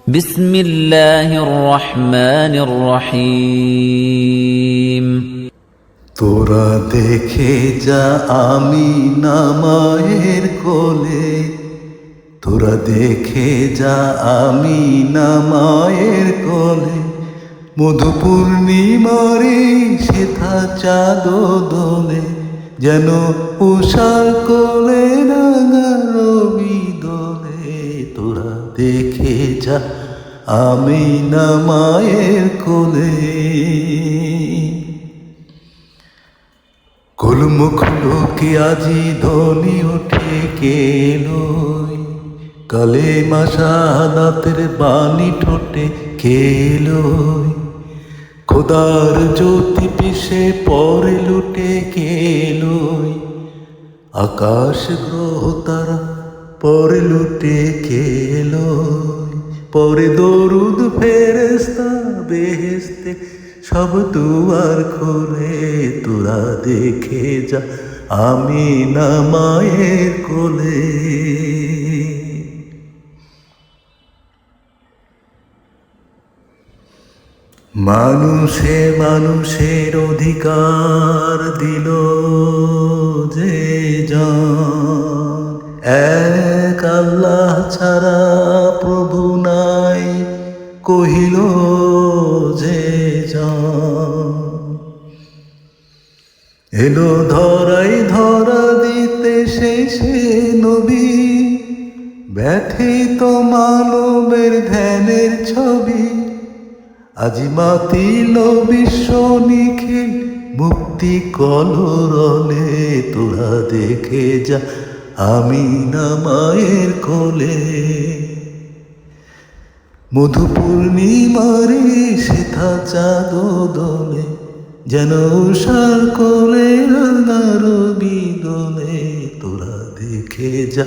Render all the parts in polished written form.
বিসমিল্লাহির রহমানির রহিম। তোরা দেখে যা আমিনা মায়ের কোলে, তোরা দেখে যা আমিনা মায়ের কোলে, মধু পূর্ণিমারে সেথা চাঁদ দোলে, যেন উষার কোলে রাঙা রবি দোলে। তোরা দেখে যা আমিনা মায়ের কোলে। গোলমুখ লোকে আজি ধ্বনি ওঠে কেলই, কালেমা শাহাদাতের বাণী ঠোঁটে কেলই, খোদার জ্যোতি পিছে পরে লুটে কেলই, আকাশ গ্রহ তারা পরে লুটে কেলই, পরে দরুদ ফেরেশতা বেহেশতে সব দুয়ার খোলে। তোরা দেখে যা আমিনা মায়ের কোলে। মানুষে মানুষের অধিকার দিল যে জান, এক আল্লাহ ছাড়া প্রভু নাই কহিল যে জান। এলো ধরাই ধরা দিতে শেষে নবী, ব্যথিত মানবের ধ্যানের ছবি, আজি মাতিল বিশ্ব নিখিল মুক্তি কলরলে। তোরা দেখে যা আমিনা মায়ের কোলে, মধু পূর্ণিমারে সেথা চাঁদ দোলে, যেন উষার কোলে রাঙা রবি দোলে। তোরা দেখে যা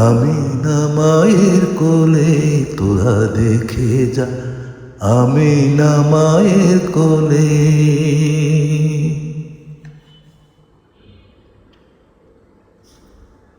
আমিনা মায়ের কোলে, তোরা দেখে যা আমিনা মায়ের কোলে।